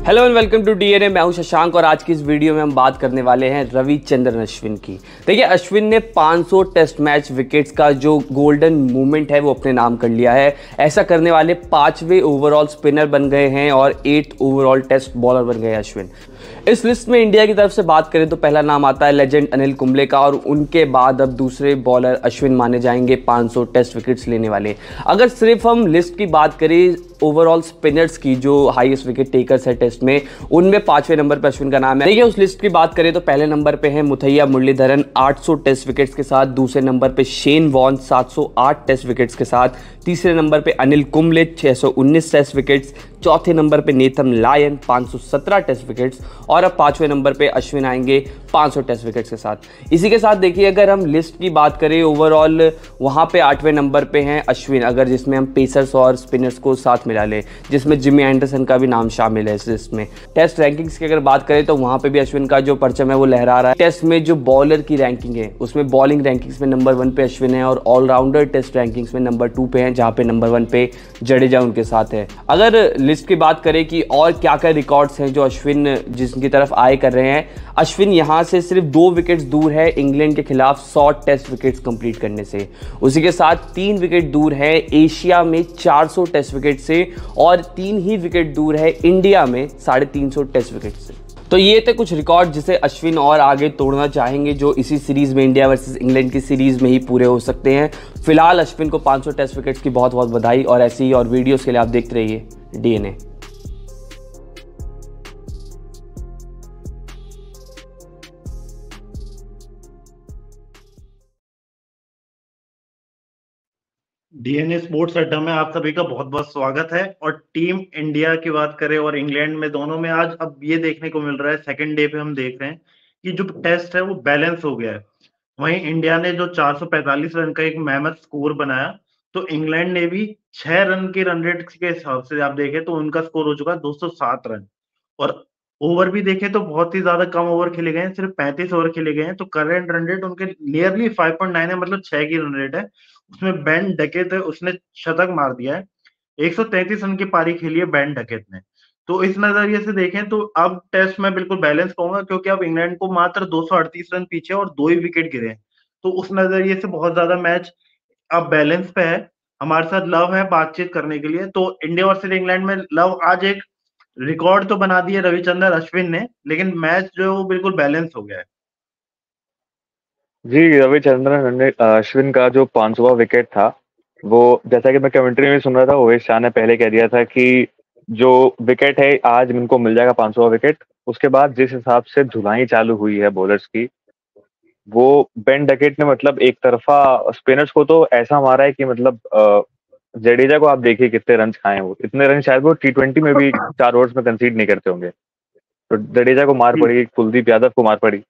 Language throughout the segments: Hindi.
Hello and welcome to DNA. मैं हूं शशांक और आज की इस वीडियो में हम बात करने वाले हैं रविचंद्रन अश्विन की। देखिए, अश्विन ने 500 टेस्ट मैच विकेट्स का जो गोल्डन मूवमेंट है वो अपने नाम कर लिया है। ऐसा करने वाले 5वें ओवरऑल स्पिनर बन गए हैं और 8th ओवरऑल टेस्ट बॉलर बन गए अश्विन। इस लिस्ट में इंडिया की तरफ से बात करें तो पहला नाम आता है लेजेंड अनिल कुंबले का और उनके बाद अब दूसरे बॉलर अश्विन माने जाएंगे 500 टेस्ट विकेट्स लेने वाले। अगर सिर्फ हम लिस्ट की बात करें ओवरऑल स्पिनर्स की जो हाईएस्ट विकेट टेकर्स है टेस्ट में, उनमें 5वें नंबर पर अश्विन का नाम है। देखिए, उस लिस्ट की बात करें तो पहले नंबर पे है मुथैया मुरलीधरन 800 टेस्ट विकेट्स के साथ, दूसरे नंबर पे शेन वॉर्न 708 टेस्ट विकेट्स के साथ, तीसरे नंबर पे अनिल कुंबले 619 टेस्ट विकेट्स, चौथे नंबर पे नेथन लायन 517 टेस्ट विकेट्स और अब 5वें नंबर पे अश्विन आएंगे 500 टेस्ट विकेट्स के साथ। इसी के साथ देखिए, अगर हम लिस्ट की बात करें ओवरऑल, वहां पे 8वें नंबर पे हैं अश्विन, अगर जिसमें हम पेसर्स और स्पिनर्स को साथ मिला ले, जिसमें जिमी एंडरसन का भी नाम शामिल है इस लिस्ट में। टेस्ट रैंकिंग्स की अगर बात करें तो वहां पे भी अश्विन का जो परचम है वो लहरा रहा है। टेस्ट में जो बॉलर की रैंकिंग है उसमें बॉलिंग रैंकिंग्स में नंबर 1 पे अश्विन है और ऑलराउंडर टेस्ट रैंकिंग्स में नंबर 2 पे हैं, जहां पे नंबर 1 पे जडेजा उनके साथ है। अगर लिस्ट की बात करें कि और क्या क्या रिकॉर्ड्स हैं जो अश्विन जिसकी तरफ आए कर रहे हैं, अश्विन यहां से सिर्फ 2 विकेट्स दूर है इंग्लैंड के खिलाफ 100 टेस्ट विकेट्स कंप्लीट करने से। उसी के साथ 3 विकेट दूर है एशिया में 400 टेस्ट विकेट से और 3 ही विकेट दूर है इंडिया में 350 टेस्ट विकेट से। तो ये थे कुछ रिकॉर्ड जिसे अश्विन और आगे तोड़ना चाहेंगे, जो इसी सीरीज में इंडिया वर्सेस इंग्लैंड की सीरीज में ही पूरे हो सकते हैं। फिलहाल अश्विन को 500 टेस्ट विकेट्स की बहुत बहुत बधाई और ऐसी ही और वीडियोस के लिए आप देखते रहिए डीएनए। डीएनए स्पोर्ट्स अड्डा में आप सभी का बहुत बहुत स्वागत है। और टीम इंडिया की बात करें और इंग्लैंड में, दोनों में आज अब ये देखने को मिल रहा है, सेकंड डे पे हम देख रहे हैं कि जो टेस्ट है वो बैलेंस हो गया है। वहीं इंडिया ने जो 445 रन का एक मेहनत स्कोर बनाया, तो इंग्लैंड ने भी 6 रन की रन रेट के हिसाब से आप देखें तो उनका स्कोर हो चुका है 207 रन। और ओवर भी देखें तो बहुत ही ज्यादा कम ओवर खेले गए हैं, सिर्फ 35 ओवर खेले गए हैं। तो करंट रन रेट उनके नियरली 5.9 है, मतलब 6 की रन रेट है। उसमें बेन डकेट है, उसने शतक मार दिया है। 133 रन की पारी खेली है बेन डकेट ने। तो इस नजरिए से देखें तो अब टेस्ट में बिल्कुल बैलेंस कहूंगा, क्योंकि अब इंग्लैंड को मात्र 238 रन पीछे और 2 ही विकेट गिरे हैं। तो उस नजरिए से बहुत ज्यादा मैच अब बैलेंस पे है। हमारे साथ लव है बातचीत करने के लिए। तो इंडिया वर्सेस इंग्लैंड में लव, आज एक रिकॉर्ड तो बना दिया रविचंद्रन अश्विन ने, लेकिन मैच जो है वो बिल्कुल बैलेंस हो गया है। जी, रविचंद्रन अश्विन का जो 500वां विकेट था, वो जैसा कि मैं कमेंट्री में सुन रहा था, ओवेश शाह ने पहले कह दिया था कि जो विकेट है आज इनको मिल जाएगा 500वां विकेट। उसके बाद जिस हिसाब से धुलाई चालू हुई है बॉलर्स की, वो बेन डकेट ने मतलब एक तरफा स्पिनर्स को तो ऐसा मारा है कि मतलब जडेजा को आप देखिए कितने रन खाए हैं। वो इतने रन शायद वो T20 में भी 4 ओवर्स में कंसीड नहीं करते होंगे। तो जडेजा को मार पड़ी, कुलदीप यादव को मार पड़ी।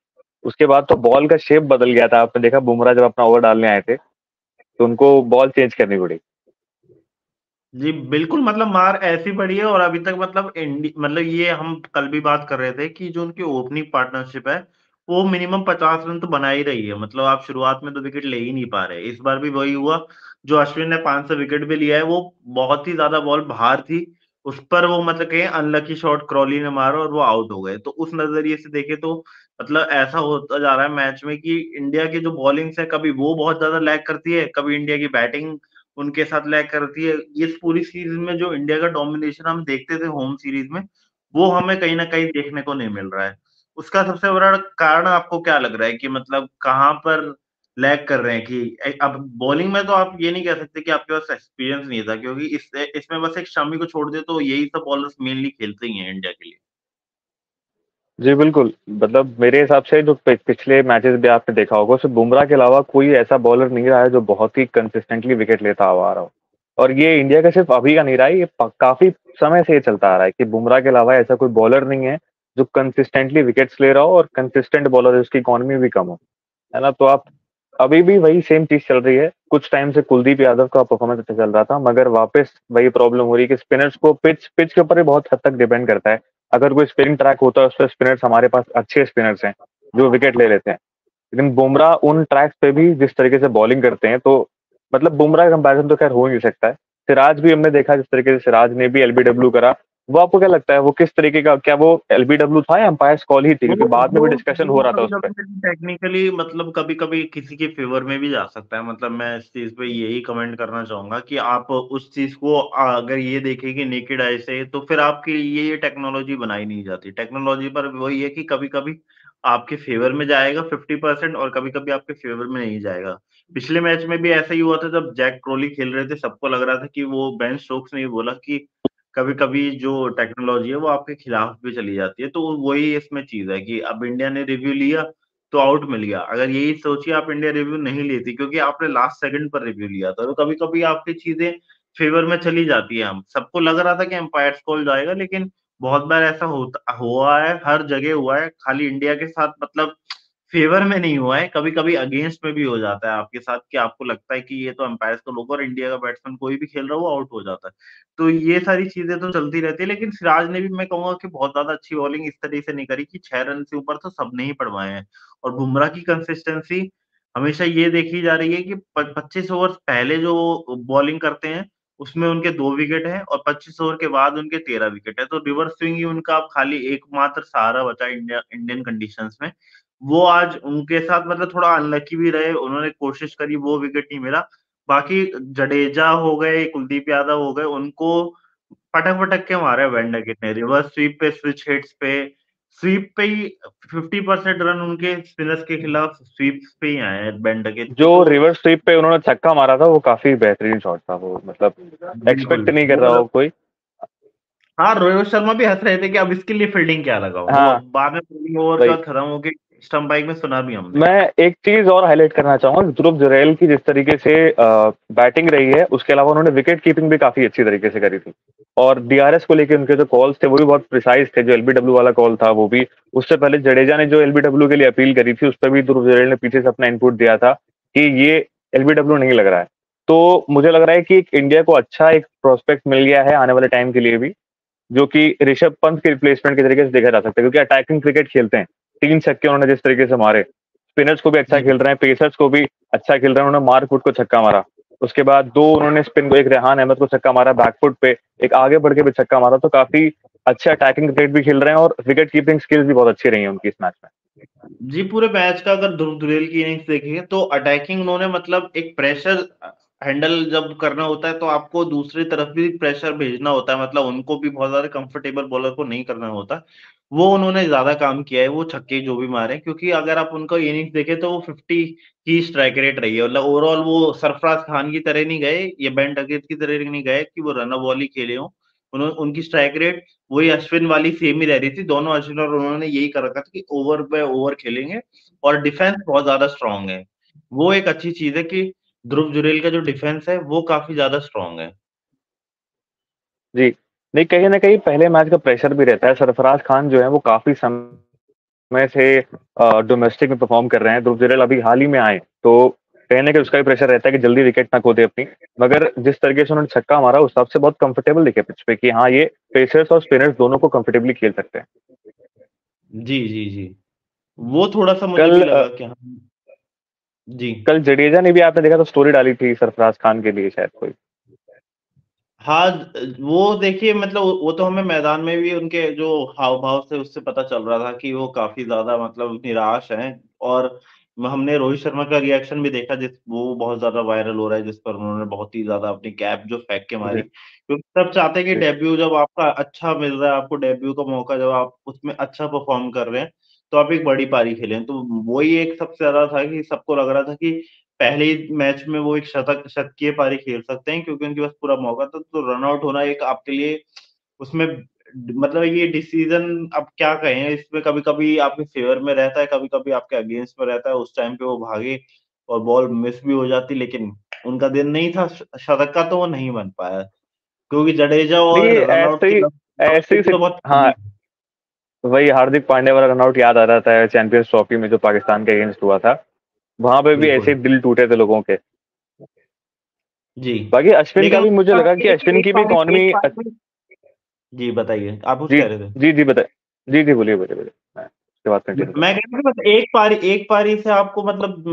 उसके बाद तो बॉल का शेप बदल गया था। आपने देखा बुमराह जब अपना ओवर डालने आए थे तो उनको बॉल चेंज करनी पड़ी। जी बिल्कुल, मतलब मार ऐसी पड़ी है। और अभी तक मतलब ये हम कल भी बात कर रहे थे कि जो उनकी ओपनिंग पार्टनरशिप है वो मिनिमम 50 रन तो बना ही रही है। मतलब आप शुरुआत में तो विकेट ले ही नहीं पा रहे। इस बार भी वही हुआ। जो अश्विन ने 500 विकेट भी लिया है, वो बहुत ही ज्यादा बॉल बाहर थी, उस पर वो मतलब कहीं अनलकी शॉट क्रॉली ने मारा और वो आउट हो गए। तो उस नजरिए से देखे तो मतलब ऐसा होता जा रहा है मैच में कि इंडिया की जो बॉलिंग्स है, कभी वो बहुत ज्यादा लैग करती है, कभी इंडिया की बैटिंग उनके साथ लैग करती है। इस पूरी सीरीज में जो इंडिया का डोमिनेशन हम देखते थे होम सीरीज में, वो हमें कहीं ना कहीं देखने को नहीं मिल रहा है। उसका सबसे बड़ा कारण आपको क्या लग रहा है कि मतलब कहाँ पर लैग कर रहे हैं? कि अब बॉलिंग में तो आप ये नहीं कह सकते कि आपके पास एक्सपीरियंस नहीं था, क्योंकि इसमें बस एक शमी को छोड़ दे तो यही सब बॉलर्स मेनली खेलते ही हैं इंडिया के लिए। जी बिल्कुल, मतलब मेरे हिसाब से जो पिछले मैचेस भी आपने देखा होगा, उसमें बुमराह के अलावा कोई ऐसा बॉलर नहीं रहा है जो बहुत ही कंसिस्टेंटली विकेट लेता हुआ आ रहा हो। और ये इंडिया का सिर्फ अभी का नहीं रहा है, ये काफी समय से ये चलता आ रहा है कि बुमराह के अलावा ऐसा कोई बॉलर नहीं है जो कंसिस्टेंटली विकेट्स ले रहा हो और कंसिस्टेंट बॉलर है, उसकी इकोनॉमी भी कम हो, है ना। तो आप अभी भी वही सेम चीज चल रही है। कुछ टाइम से कुलदीप यादव का परफॉर्मेंस अच्छा चल रहा था, मगर वापस वही प्रॉब्लम हो रही है कि स्पिनर्स को पिच के ऊपर ही बहुत हद तक डिपेंड करता है। अगर कोई स्पिनिंग ट्रैक होता है उस पर स्पिनर्स, हमारे पास अच्छे स्पिनर्स हैं जो विकेट ले लेते हैं, लेकिन बुमराह उन ट्रैक्स पे भी जिस तरीके से बॉलिंग करते हैं, तो मतलब बुमराह कंपैरिजन तो खैर हो ही नहीं सकता है। सिराज भी हमने देखा जिस तरीके से सिराज ने भी एलबीडब्ल्यू करा, वो आपको क्या लगता है वो किस तरीके का, क्या वो एलबीडब्ल्यू था या अंपायर्स कॉल ही थी? क्योंकि बाद में भी डिस्कशन हो रहा था उस पर। टेक्निकली मतलब कभी कभी किसी के फेवर में भी जा सकता है। मतलब मैं इस चीज पे यही कमेंट करना चाहूंगा कि आप उस चीज को अगर ये देखेंगे नेकेड आई से, तो फिर आपकी ये टेक्नोलॉजी बनाई नहीं जाती। टेक्नोलॉजी पर वही है कि कभी कभी आपके फेवर में जाएगा 50%, और कभी कभी आपके फेवर में नहीं जाएगा। पिछले मैच में भी ऐसा ही हुआ था, जब जैक क्रोली खेल रहे थे, सबको लग रहा था कि वो बेन स्टोक्स ने बोला कि कभी कभी जो टेक्नोलॉजी है वो आपके खिलाफ भी चली जाती है। तो वही इसमें चीज है कि अब इंडिया ने रिव्यू लिया तो आउट मिल गया। अगर यही सोचिए आप इंडिया रिव्यू नहीं लेती क्योंकि आपने लास्ट सेकंड पर रिव्यू लिया था, तो कभी कभी आपकी चीजें फेवर में चली जाती है। हम सबको लग रहा था कि एम्पायर कॉल जाएगा, लेकिन बहुत बार ऐसा होता हुआ है, हर जगह हुआ है, खाली इंडिया के साथ मतलब फेवर में नहीं हुआ है, कभी कभी अगेंस्ट में भी हो जाता है आपके साथ कि आपको लगता है कि ये तो एम्पायर को लोग, और इंडिया का बैट्समैन कोई भी खेल रहा हो आउट हो जाता है। तो ये सारी चीजें तो चलती रहती है। लेकिन सिराज ने भी, मैं कहूंगा कि बहुत ज्यादा अच्छी बॉलिंग इस तरीके से नहीं करी कि 6 रन से ऊपर तो सबने ही पड़वाए हैं। और बुमराह की कंसिस्टेंसी हमेशा ये देखी जा रही है कि 25 ओवर पहले जो बॉलिंग करते हैं उसमें उनके 2 विकेट हैं, और 25 ओवर के बाद उनके 13 विकेट है। तो रिवर्स स्विंग ही उनका अब खाली एकमात्र सहारा बचा इंडियन कंडीशंस में। वो आज उनके साथ मतलब थोड़ा अनलकी भी रहे, उन्होंने कोशिश करी, वो विकेट नहीं मिला। बाकी जडेजा हो गए, कुलदीप यादव हो गए, उनको पटक पटक के मारे वेंडर ने, रिवर्स स्वीप पे, स्विच हिट्स पे, स्वीप पे ही 50% रन उनके स्पिनर्स के खिलाफ स्वीप पे ही आए हैं बेंडके। जो तो रिवर्स स्वीप पे उन्होंने छक्का मारा था वो काफी बेहतरीन शॉट था वो, मतलब बिल्कुल एक्सपेक्ट नहीं कर वो रहा हो मतलब, कोई। हाँ रोहित शर्मा भी हंस रहे थे कि अब इसके लिए फील्डिंग क्या लगाओ। वो हाँ बाद में फील्डिंग ओवर का वही। खत्म हो गई, स्टंप बाइक में सुना भी हमने। मैं एक चीज और हाईलाइट करना चाहूंगा, ध्रुव जुरैल की जिस तरीके से बैटिंग रही है, उसके अलावा उन्होंने विकेट कीपिंग भी काफी अच्छी तरीके से करी थी। और डीआरएस को लेके उनके जो कॉल्स थे वो भी बहुत प्रिसाइज थे। जो एलबीडब्ल्यू वाला कॉल था वो भी, उससे पहले जडेजा ने जो एलबीडब्ल्यू के लिए अपील करी थी उस पर भी ध्रुव जुरैल ने पीछे से अपना इनपुट दिया था कि ये एलबीडब्ल्यू नहीं लग रहा है। तो मुझे लग रहा है कि इंडिया को अच्छा एक प्रोस्पेक्ट मिल गया है आने वाले टाइम के लिए भी, जो कि ऋषभ पंत के रिप्लेसमेंट के तरीके से देखा जा सकता है, क्योंकि अटैकिंग क्रिकेट खेलते हैं। 3 छक्के उन्होंने जिस तरीके से मारे, स्पिनर्स को भी अच्छा जी खेल रहे हैं, पेसर्स को भी अच्छा खेल रहे हैं। उन्होंने मार्क वुड को छक्का मारा, उसके बाद 2 उन्होंने स्पिन को, एक रेहान अहमद को छक्का मारा बैकफुट पे, एक आगे बढ़ के भी छक्का मारा। तो काफी अच्छा अटैकिंग क्रिकेट भी खेल रहे हैं और विकेट कीपिंग स्किल्स भी बहुत अच्छी रही है उनकी इस मैच में। जी, पूरे मैच का अगर ध्रुव जुरैल की इनिंग्स देखेंगे तो अटैकिंग उन्होंने मतलब एक प्रेशर हैंडल जब करना होता है तो आपको दूसरी तरफ भी प्रेशर भेजना होता है। मतलब उनको भी बहुत ज्यादा कंफर्टेबल बॉलर को नहीं करना होता। वो उन्होंने ज्यादा काम किया है, वो छक्के जो भी मारे। क्योंकि अगर आप उनका इनिंग्स देखें तो वो 50 की स्ट्राइक रेट रही है। मतलब ओवरऑल वो सरफराज खान की तरह नहीं गए या बेन डकेट की तरह नहीं गए कि वो रन बॉल ही खेले हों। उन्होंने उनकी स्ट्राइक रेट वही अश्विन वाली सेम ही रह रही थी। दोनों अश्विन और उन्होंने यही कर रखा था कि ओवर पे ओवर खेलेंगे, और डिफेंस बहुत ज्यादा स्ट्रांग है। वो एक अच्छी चीज है कि ध्रुव जुरैल का जो डिफेंस है वो काफी ज्यादा स्ट्रांग है। जी, नहीं कहीं ना कहीं पहले मैच का प्रेशर भी रहता है। सरफराज खान जो है वो काफी समय से डोमेस्टिक में परफॉर्म कर रहे हैं। ध्रुव जुरैल अभी हाल ही में आए, तो कहीं ना कहीं उसका भी प्रेशर रहता है कि जल्दी विकेट ना खो दे अपनी। मगर जिस तरीके से उन्होंने छक्का मारा उस हिसाब से बहुत कंफर्टेबल दिखे पिच पे कि हाँ ये पेसर्स और स्पिनर्स दोनों को कंफर्टेबली खेल सकते हैं। जी जी जी, वो थोड़ा सा मुझे भी कल लगा कि हाँ। जी कल जडेजा ने भी, आपने देखा तो स्टोरी डाली थी सरफराज खान के लिए शायद कोई। हाँ, वो देखिए मतलब वो तो हमें मैदान में भी उनके जो हाव भाव से उससे पता चल रहा था कि वो काफी ज्यादा मतलब निराश हैं। और हमने रोहित शर्मा का रिएक्शन भी देखा, जिस वो बहुत ज्यादा वायरल हो रहा है, जिस पर उन्होंने बहुत ही ज्यादा अपनी कैप जो फेंक के जी मारी। क्योंकि सब चाहते हैं कि जी डेब्यू जब आपका अच्छा मिल रहा है, आपको डेब्यू का मौका जब आप उसमें अच्छा परफॉर्म कर रहे हैं, तो आप एक बड़ी पारी खेलें। तो वही एक सबसे ज्यादा था कि सबको लग रहा था कि पहले ही मैच में वो एक शतकीय पारी खेल सकते हैं, क्योंकि उनके पास पूरा मौका था। तो रन आउट होना एक आपके लिए उसमें मतलब ये डिसीजन अब क्या कहें, इसमें कभी कभी आपके फेवर में रहता है, कभी कभी आपके अगेंस्ट में रहता है। उस टाइम पे वो भागे और बॉल मिस भी हो जाती, लेकिन उनका दिन नहीं था शतक का, तो वो नहीं बन पाया। क्योंकि जडेजा नहीं और रनआउट ऐसे की ही लव ऐसे ही स्टोरी तो बहुत हाँ, लंबी वही हार्दिक पांड्या वाला रनआउट याद आ रहा था चैंपियंस ट्रॉफी में जो पाकिस्तान के अगेंस्ट हुआ था। वहां पे है। भी ऐसे बिल्कुल। ही दिल टूटे थे लोगों के। जी, बाकी अश्विन का लेकिन भी मुझे उसका लगा कि अश्विन एक की भी पारी इकॉनमी। जी बताइए, आप कुछ जी कह रहे थे। जी जी बताए। जी जी बोलिए बोलिए बोलिए। हाँ। उसके बाद कंटिन्यू मैं कहता हूँ बस एक पारी से आपको मतलब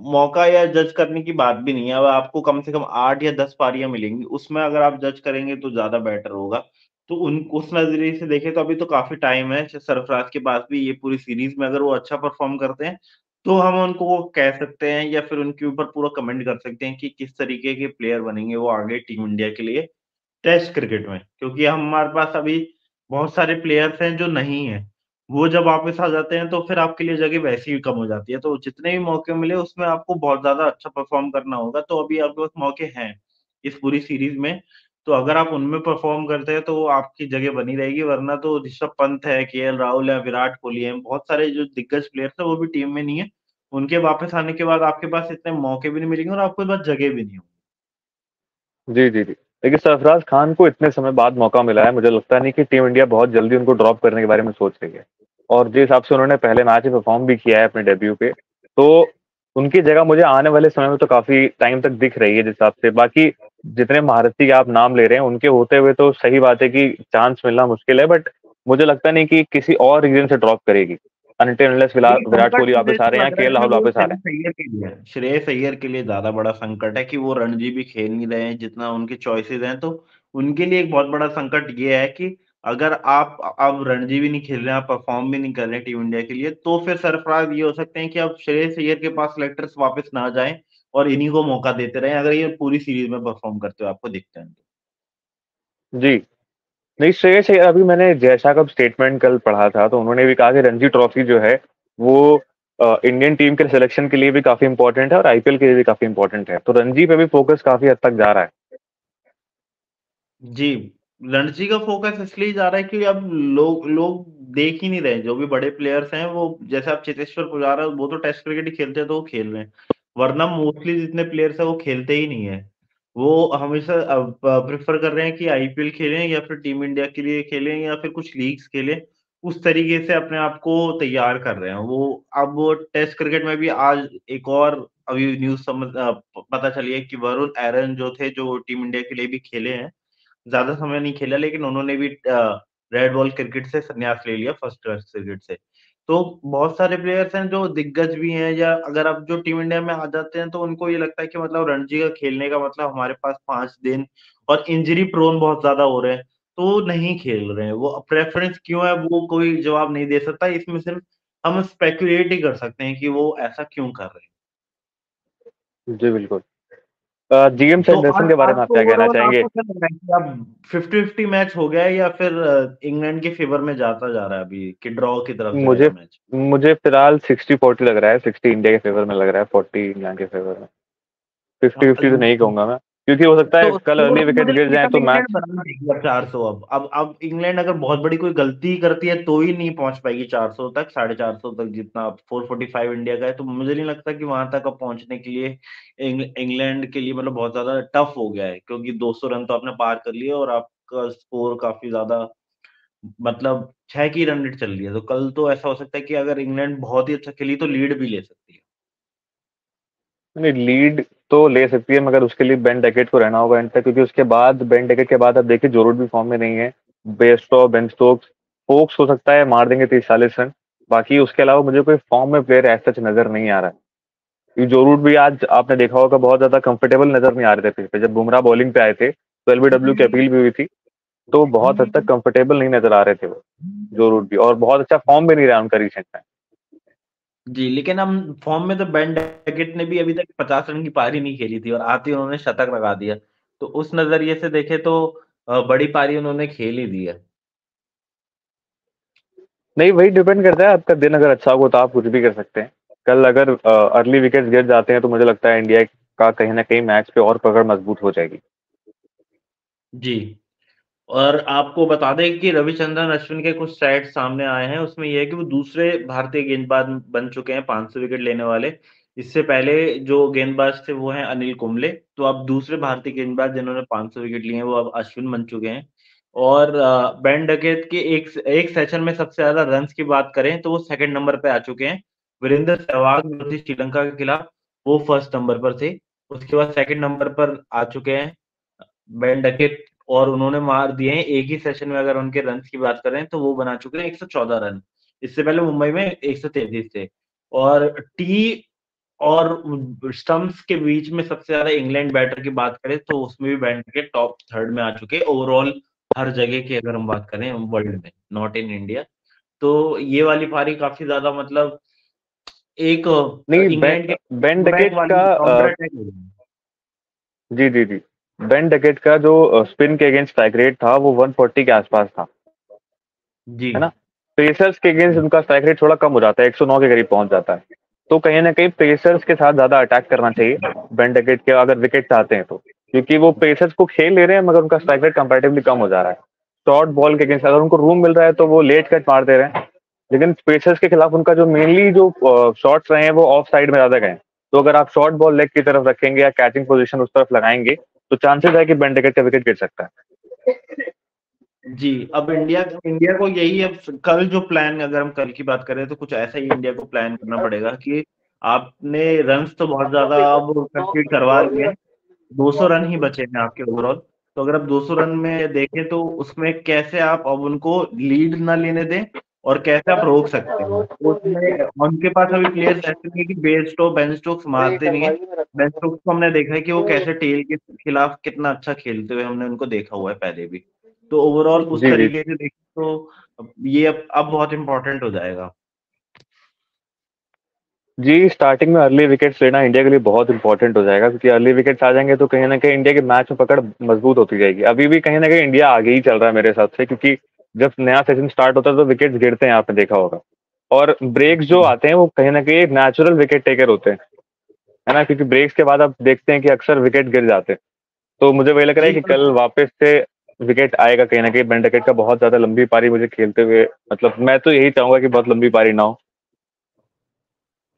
मौका या जज करने की बात भी नहीं है। अब आपको कम से कम 8 या 10 पारियां मिलेंगी, उसमें अगर आप जज करेंगे तो ज्यादा बेटर होगा। तो उन उस नजरिए से देखें तो अभी तो काफी टाइम है सरफराज के पास भी। ये पूरी सीरीज में अगर वो अच्छा परफॉर्म करते हैं तो हम उनको वो कह सकते हैं या फिर उनके ऊपर पूरा कमेंट कर सकते हैं कि किस तरीके के प्लेयर बनेंगे वो आगे टीम इंडिया के लिए टेस्ट क्रिकेट में। क्योंकि हमारे पास अभी बहुत सारे प्लेयर्स हैं जो नहीं है, वो जब वापस आ जाते हैं तो फिर आपके लिए जगह वैसी ही कम हो जाती है। तो जितने भी मौके मिले उसमें आपको बहुत ज्यादा अच्छा परफॉर्म करना होगा। तो अभी आपके पास मौके हैं इस पूरी सीरीज में, तो अगर आप उनमें परफॉर्म करते हैं तो आपकी जगह बनी रहेगी। वरना तो ऋषभ पंत है, केएल राहुल है, विराट कोहली है, बहुत सारे जो दिग्गज प्लेयर्स है वो भी टीम में नहीं है। उनके वापस आने के बाद आपके पास इतने मौके भी नहीं मिलेंगे और आपके पास जगह भी नहीं होगी। जी, जी, जी। देखिए, सरफराज खान को इतने समय बाद मौका मिला है, मुझे लगता नहीं कि टीम इंडिया बहुत जल्दी उनको ड्रॉप करने के बारे में सोच रही है। और जिस हिसाब से उन्होंने पहले मैच में परफॉर्म भी किया है अपने डेब्यू पे, तो उनकी जगह मुझे आने वाले समय में तो काफ़ी टाइम तक दिख रही है जिस हिसाब से। बाकी जितने महारथी आप नाम ले रहे हैं, उनके होते हुए तो सही बात है कि चांस मिलना मुश्किल है, बट मुझे लगता नहीं कि किसी और रीज़न से ड्रॉप करेगी। अनटिल अनलेस देखिए विराट संकट कोहली मुझे वापस आ तो रहे हैं लग या रहा केएल है राहुल वो वापस आ रहे हैं। श्रेयस अय्यर के लिए है। श्रेयस अय्यर के लिए ज्यादा बड़ा संकट है कि वो रणजी भी खेल नहीं रहे हैं जितना उनके चॉइसेस हैं। तो उनके लिए एक बहुत बड़ा संकट ये है कि अगर आप अब रणजी भी नहीं खेल रहे हैं, आप परफॉर्म भी नहीं कर रहे हैं टीम इंडिया के लिए, तो फिर सरफराज ये हो सकते हैं कि अब श्रेयस अय्यर के पास सिलेक्टर्स वापस ना जाएं और इन्हीं को मौका देते रहें अगर ये पूरी सीरीज में परफॉर्म करते हुए आपको दिखते हैं तो। जी। नहीं, श्रेयस अय्यर, अभी मैंने जयशाह का स्टेटमेंट कल पढ़ा था, तो उन्होंने भी कहा कि रणजी ट्रॉफी जो है वो इंडियन टीम के सिलेक्शन के लिए भी काफी इंपॉर्टेंट है और आईपीएल के लिए भी काफी इंपॉर्टेंट है। तो रणजी पे भी फोकस काफी हद तक जा रहा है। जी, रणजी का फोकस इसलिए जा रहा है कि अब लोग लोग देख ही नहीं रहे। जो भी बड़े प्लेयर्स हैं वो, जैसे आप चेतेश्वर पुजारा, वो तो टेस्ट क्रिकेट ही खेलते हैं तो वो खेल रहे हैं। वरना मोस्टली जितने प्लेयर्स हैं वो खेलते ही नहीं है। वो हमेशा प्रेफर कर रहे हैं कि आईपीएल खेलें या फिर टीम इंडिया के लिए खेलें या फिर कुछ लीग्स खेलें। उस तरीके से अपने आप को तैयार कर रहे हैं वो। अब वो टेस्ट क्रिकेट में भी आज एक और अभी न्यूज पता चली है कि वरुण एरन जो थे, जो टीम इंडिया के लिए भी खेले हैं, ज्यादा समय नहीं खेला लेकिन उन्होंने भी रेड बॉल क्रिकेट से संन्यास ले लिया, फर्स्ट क्लास क्रिकेट से। तो बहुत सारे प्लेयर्स हैं जो दिग्गज भी हैं, या अगर आप जो टीम इंडिया में आ जाते हैं तो उनको ये लगता है कि मतलब रणजी का खेलने का मतलब हमारे पास 5 दिन, और इंजरी प्रोन बहुत ज्यादा हो रहे हैं तो वो नहीं खेल रहे हैं। वो प्रेफरेंस क्यों है वो कोई जवाब नहीं दे सकता, इसमें सिर्फ हम स्पेकुलेट ही कर सकते हैं कि वो ऐसा क्यों कर रहे हैं। जी, बिल्कुल। जीएम तो आज सैंडरसन के बारे आज में आप तो क्या कहना ओवरऑल चाहेंगे? आपको क्या लग रहा है कि अब 50-50 मैच हो गया है या फिर इंग्लैंड के फेवर में जाता जा रहा है अभी, कि ड्रॉ की तरफ मुझे जाएगा मैच? मुझे फिलहाल 60-40 लग रहा है। 60 इंडिया के फेवर में लग रहा है, 40 इंग्लैंड के फेवर में। 50-50 तो नहीं कहूंगा मैं, क्योंकि हो सकता है तो कल स्कोर अर्ली विकेट मुझे गिर लगता जाए है तो इंग्लैंड मैच। बना देगी अब 400। अब इंग्लैंड अगर बहुत बड़ी कोई गलती करती है तो ही नहीं पहुंच पाएगी 400 तक, 450 तक, जितना 445 इंडिया का है। तो मुझे नहीं लगता कि वहां तक अब पहुंचने के लिए इंग्लैंड के लिए मतलब बहुत ज्यादा टफ हो गया है, क्योंकि 200 रन तो आपने पार कर लिए और आपका स्कोर काफी ज्यादा, मतलब 6 की रन रेट चल रही है। तो कल तो ऐसा हो सकता है कि अगर इंग्लैंड बहुत ही अच्छा खेली तो लीड भी ले सकती है। नहीं, लीड तो ले सकती है, मगर उसके लिए बेन डेकेट को रहना होगा एंड तक, क्योंकि उसके बाद बेन डेकेट के बाद अब देखिए जो रूट भी फॉर्म में नहीं है। बेस्टो, बेन स्टोक्स, फोक्स हो सकता है मार देंगे 30-40 रन। बाकी उसके अलावा मुझे कोई फॉर्म में प्लेयर ऐसा सच नजर नहीं आ रहा है। ये जो रूट भी आज आपने देखा होगा बहुत ज्यादा कंफर्टेबल नजर नहीं आ रहे थे पिच पे। जब बुमराह बॉलिंग पे आए थे तो एलबीडब्ल्यू की अपील भी हुई थी, तो बहुत हद तक कंफर्टेबल नहीं नजर आ रहे थे वो जो रूट भी, और बहुत अच्छा फॉर्म भी नहीं रहा उनका रिसेंट में। जी, लेकिन हम फॉर्म में तो बेन डेकेट ने भी अभी तक 50 रन की पारी नहीं खेली थी और आते ही उन्होंने शतक लगा दिया। तो उस नजरिए से देखे तो बड़ी पारी उन्होंने खेल ही दी है। नहीं, वही डिपेंड करता है, आपका दिन अगर अच्छा होगा तो आप कुछ भी कर सकते हैं। कल अगर अर्ली विकेट गिर जाते हैं तो मुझे लगता है इंडिया का कहीं ना कहीं मैच पे और पकड़ मजबूत हो जाएगी। जी, और आपको बता दें कि रविचंद्रन अश्विन के कुछ स्टैट्स सामने आए हैं। उसमें यह है कि वो दूसरे भारतीय गेंदबाज बन चुके हैं 500 विकेट लेने वाले। इससे पहले जो गेंदबाज थे वो हैं अनिल कुंबले। तो अब दूसरे भारतीय गेंदबाज जिन्होंने 500 विकेट लिए हैं वो अब अश्विन बन चुके हैं। और बेन डकेट के एक सेशन में सबसे ज्यादा रन्स की बात करें तो वो सेकंड नंबर पे आ चुके हैं। वीरेंद्र सहवाग जो थे श्रीलंका के खिलाफ, वो फर्स्ट नंबर पर थे। उसके बाद सेकंड नंबर पर आ चुके हैं बेन डकेट, और उन्होंने मार दिए हैं एक ही सेशन में, अगर उनके रन की बात करें तो वो बना चुके हैं 114 रन। इससे पहले मुंबई में 133 थे। और टी और स्टंप्स के बीच में सबसे ज्यादा इंग्लैंड बैटर की बात करें तो उसमें भी बैट के टॉप थर्ड में आ चुके ओवरऑल हर जगह की, अगर हम बात करें वर्ल्ड में, नॉट इन इंडिया। तो ये वाली पारी काफी ज्यादा मतलब एक नहीं, इंग्लैंड के बेन बैक डकेट वाली का काउंटर अटैक हो गई। जी जी जी, बेन डकेट का जो स्पिन के अगेंस्ट स्ट्राइक रेट था वो 140 के आसपास था, जी है ना। पेसर्स के अगेंस्ट उनका स्ट्राइक रेट थोड़ा कम हो जाता है, 109 के करीब पहुंच जाता है। तो कहीं ना कहीं पेसर्स के साथ ज्यादा अटैक करना चाहिए बेन डकेट के, अगर विकेट चाहते हैं तो, क्योंकि वो पेसर्स को खेल ले रहे हैं मगर उनका स्ट्राइक रेट कंपैरेटिवली कम हो जा रहा है। शॉर्ट बॉल के अगेंस्ट अगर उनको रूम मिल रहा है तो वो लेट कट मार दे रहे हैं, लेकिन पेसर्स के खिलाफ उनका जो मेनली जो शॉट्स रहे हैं वो ऑफ साइड में ज्यादा गए हैं। तो अगर आप शॉर्ट बॉल लेग की तरफ रखेंगे या कैचिंग पोजीशन उस तरफ लगाएंगे तो चांसेस है कि बेन डकेट का विकेट गिर सकता है। जी। अब इंडिया इंडिया को यही, अब कल जो प्लान, अगर हम कल की बात करें तो कुछ ऐसा ही इंडिया को प्लान करना पड़ेगा कि आपने रन्स तो बहुत ज्यादा अब कंसीड करवा लिए, 200 रन ही बचे हैं आपके ओवरऑल। तो अगर आप 200 रन में देखें तो उसमें कैसे आप अब उनको लीड ना लेने दें और कैसे आप रोक सकते हैं, तो उसमें उनके पास अभी प्लेयर्स ऐसे नहीं है कि बेन स्टोक्स मारते नहीं है। बेन स्टोक्स को हमने देखा है कि वो कैसे टेल के खिलाफ कितना अच्छा खेलते हुए हमने उनको देखा हुआ है पहले भी। तो ओवरऑल उस जी जी तरीके से देखें तो ये अब बहुत इंपॉर्टेंट हो जाएगा। जी, स्टार्टिंग में अर्ली विकेट्स लेना इंडिया के लिए बहुत इंपॉर्टेंट हो जाएगा, क्योंकि अर्ली विकेट्स आ जाएंगे तो कहीं ना कहीं इंडिया के मैच में पकड़ मजबूत होती जाएगी। अभी भी कहीं ना कहीं इंडिया आगे ही चल रहा है मेरे हिसाब से, क्योंकि जब नया सेशन स्टार्ट होता है तो विकेट्स गिरते हैं, आपने देखा होगा। और ब्रेक्स जो जी आते हैं वो कहीं ना कहीं नेचुरल विकेट टेकर होते हैं, है ना, क्योंकि ब्रेक्स के बाद आप देखते हैं कि अक्सर विकेट गिर जाते हैं। तो मुझे वही लग रहा है जी कि कल वापस से विकेट आएगा कहीं ना कहीं। बेन डकेट का बहुत ज्यादा लंबी पारी मुझे खेलते हुए, मतलब मैं तो यही चाहूंगा कि बहुत लंबी पारी ना हो।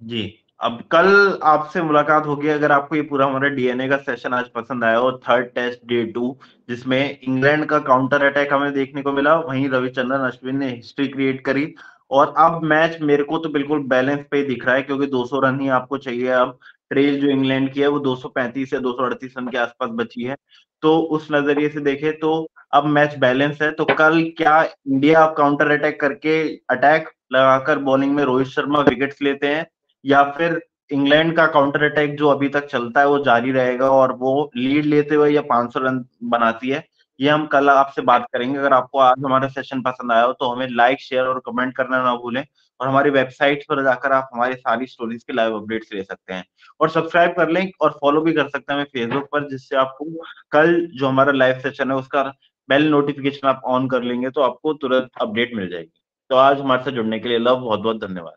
जी। अब कल आपसे मुलाकात होगी। अगर आपको ये पूरा हमारा डीएनए का सेशन आज पसंद आया और थर्ड टेस्ट डे 2 जिसमें इंग्लैंड का काउंटर अटैक हमें देखने को मिला, वहीं रविचंद्रन अश्विन ने हिस्ट्री क्रिएट करी। और अब मैच मेरे को तो बिल्कुल बैलेंस पे ही दिख रहा है, क्योंकि 200 रन ही आपको चाहिए। अब ट्रेल जो इंग्लैंड की है वो 235 या 238 रन के आसपास बची है। तो उस नजरिए से देखें तो अब मैच बैलेंस है। तो कल क्या इंडिया काउंटर अटैक करके, अटैक लगाकर बॉलिंग में रोहित शर्मा विकेट्स लेते हैं, या फिर इंग्लैंड का काउंटर अटैक जो अभी तक चलता है वो जारी रहेगा और वो लीड लेते हुए या 500 रन बनाती है, ये हम कल आपसे बात करेंगे। अगर आपको आज हमारा सेशन पसंद आया हो तो हमें लाइक, शेयर और कमेंट करना ना भूलें। और हमारी वेबसाइट पर जाकर आप हमारी सारी स्टोरीज के लाइव अपडेट्स ले सकते हैं, और सब्सक्राइब कर लें और फॉलो भी कर सकते हैं हमें फेसबुक पर, जिससे आपको कल जो हमारा लाइव सेशन है उसका बेल नोटिफिकेशन आप ऑन कर लेंगे तो आपको तुरंत अपडेट मिल जाएगी। तो आज हमारे साथ जुड़ने के लिए लव, बहुत बहुत धन्यवाद।